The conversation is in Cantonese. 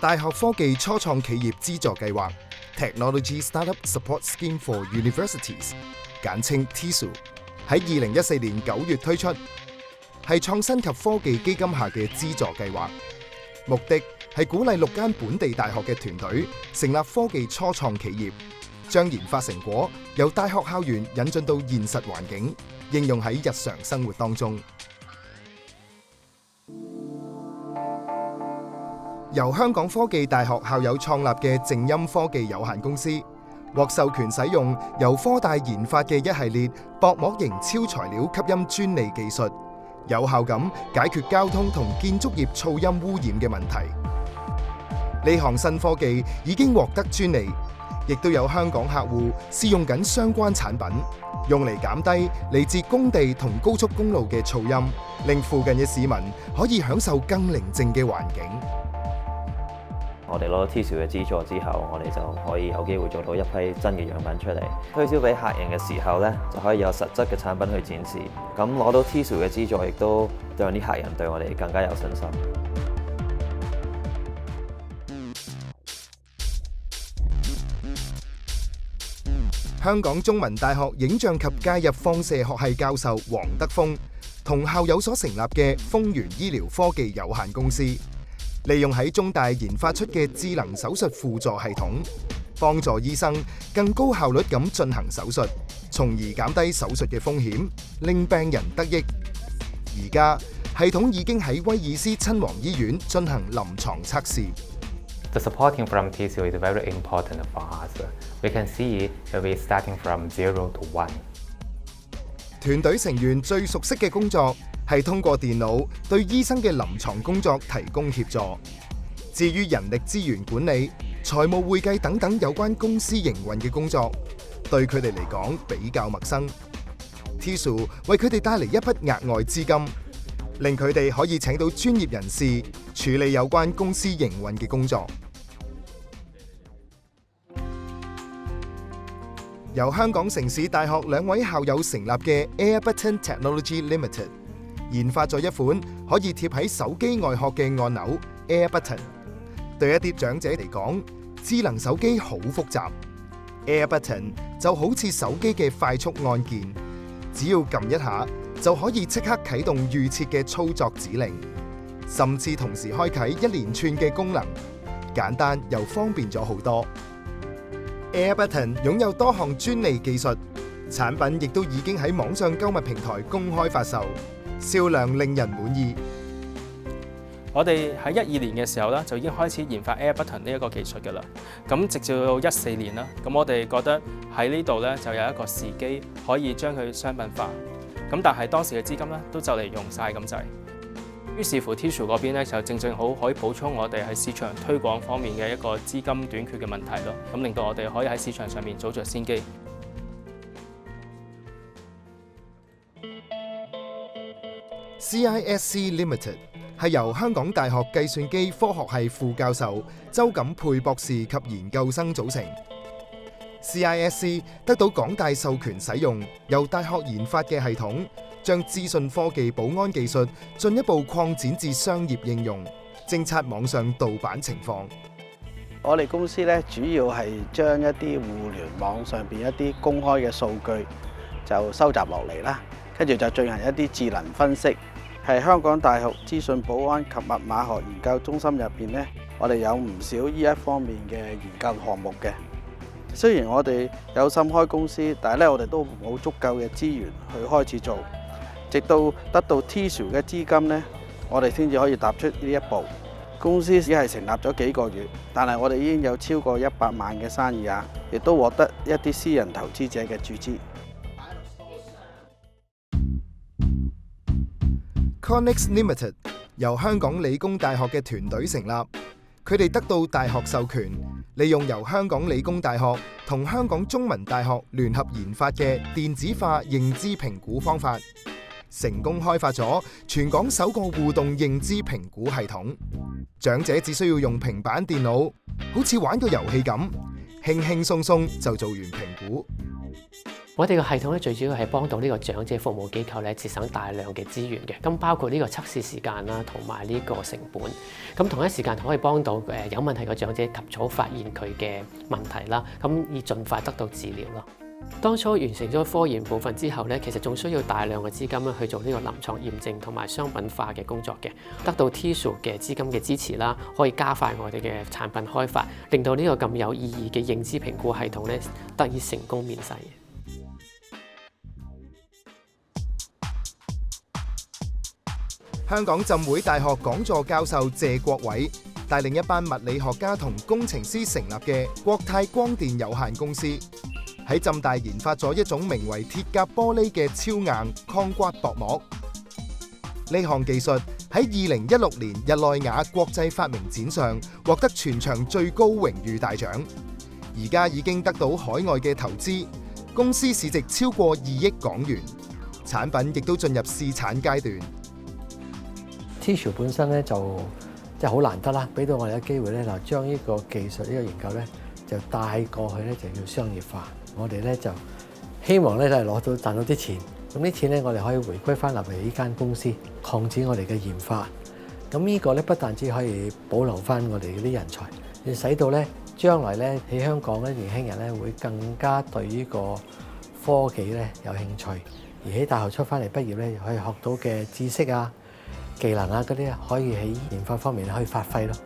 大學科技初創企業資助計劃 Technology Startup Support Scheme for Universities， 簡稱 TSU， 喺2014年9月推出，係創新及科技基金下嘅資助計劃，目的係鼓勵6間本地大學嘅團隊成立科技初創企業，將研發成果由大學校園引進到現實環境，應用喺日常生活當中。由香港科技大學校友創立嘅靜音科技有限公司，獲授權使用由科大研發嘅一系列薄膜型超材料吸音專利技術，有效咁解決交通同建築業噪音污染嘅問題。呢項新科技已經獲得專利，亦都有香港客戶試用緊相關產品，用嚟減低嚟自工地同高速公路嘅噪音，令附近嘅市民可以享受更寧靜嘅環境。我哋攞到 TSU 嘅資助之後，我哋就可以有機會做到一批真嘅樣品出嚟，推銷俾客人嘅時候咧，就可以有實質嘅產品去展示。咁攞到 TSU 嘅資助，亦都讓啲客人對我哋更加有信心。香港中文大學影像及介入放射學系教授黃德豐同校友所成立嘅豐源醫療科技有限公司，利用喺中大研發出嘅智能手術輔助系統，幫助醫生更高效率咁進行手術，從而減低手術嘅風險，令病人得益。而家系統已經喺威爾斯親王醫院進行臨床測試。The supporting from TSU is very important for us. We can see that we're starting from 0 to 1. 團隊成員最熟悉嘅工作係通過電腦對醫生嘅臨床工作提供協助。至於人力資源管理、財務會計等等有關公司營運嘅工作，對佢哋嚟講比較陌生。TSU 為佢哋帶嚟一筆額外資金，令佢哋可以請到專業人士處理有關公司營運嘅工作。由香港城市大學2位校友成立嘅 AirButton Technology Limited， 研發咗一款可以貼喺手機外殼嘅按鈕 AirButton。對一啲長者嚟講，智能手機好複雜， AirButton 就好似手機嘅快速按鍵，只要撳一下就可以即刻啟動預設嘅操作指令，甚至同時開啟一連串嘅功能，簡單又方便咗好多。AirButton 擁有多項專利技術，產品亦都已經喺網上購物平台公開發售，銷量令人滿意。我哋喺12年嘅時候咧，就已經開始研發 AirButton 呢一個技術嘅啦。咁直至到14年啦，咁我哋覺得喺呢度咧就有一個時機可以將佢商品化。咁但係當時嘅資金咧都就嚟用晒咁滯。於是乎 TSU 嗰邊咧就正好可以補充我哋喺市場推廣方面嘅一個資金短缺嘅問題咯，咁令到我哋可以喺市場上面早着先機。CISC Limited 係由香港大學計算機科學系副教授周錦沛博士及研究生組成。CISC 得到港大授權使用由大學研發嘅系統，將資訊科技保安技術進一步擴展至商業應用，偵測網上盜版情況。我哋公司咧主要係將一啲互聯網上邊一啲公開嘅數據就收集落嚟啦，跟住就進行一啲智能分析。係香港大學資訊保安及密碼學研究中心入邊咧，我哋有唔少呢一方面嘅研究項目嘅。雖然我哋有心開公司，但係咧我哋都冇足夠嘅資源去開始做。直到得到 TSU 嘅資金呢，我哋先至可以踏出呢一步。公司只係成立咗幾個月，但係我哋已經有超過100萬嘅生意額，亦都獲得一啲私人投資者嘅注資。Connix Limited 由香港理工大學嘅團隊成立，佢哋得到大學授權，利用由香港理工大學同香港中文大學聯合研發嘅電子化認知評估方法，成功開發咗全港首個互動認知評估系統。長者只需要用平板電腦，好似玩個遊戲咁，輕輕鬆鬆就做完評估。我哋個系統咧最主要係幫到呢個長者服務機構咧節省大量嘅資源嘅，咁包括呢個測試時間啦，同埋呢個成本。咁同一時間可以幫到有問題嘅長者及早發現佢嘅問題啦，咁以盡快得到治療咯。當初完成咗科研部分之後咧，其實仲需要大量嘅資金去做呢個臨床驗證同埋商品化嘅工作嘅。得到 Tissue 嘅資金嘅支持啦，可以加快我哋嘅產品開發，令到呢個咁有意義嘅認知評估系統咧得以成功面世。香港浸會大學講座教授謝國偉帶領一班物理學家同工程師成立嘅國泰光電有限公司，喺浸大研發咗一種名為鐵甲玻璃嘅超硬抗刮薄膜。呢項技術喺2016年日內瓦國際發明展上獲得全場最高榮譽大獎，而家已經得到海外嘅投資，公司市值超過2億港元，產品亦都進入試產階段。Tissue 本身咧就即係好難得啦，俾到我哋嘅機會咧，就將呢個技術呢個研究咧就帶過去咧，就要商業化。我哋咧就希望咧就係攞到賺到啲錢，咁啲錢咧我哋可以回歸翻入嚟呢間公司，擴展我哋嘅研發。咁呢個咧不但只可以保留翻我哋嗰啲人才，亦使到咧將來咧喺香港咧年輕人咧會更加對呢個科技咧有興趣，而喺大學出翻嚟畢業咧可以學到嘅知識啊、技能啊嗰啲可以喺研發方面可以發揮咯。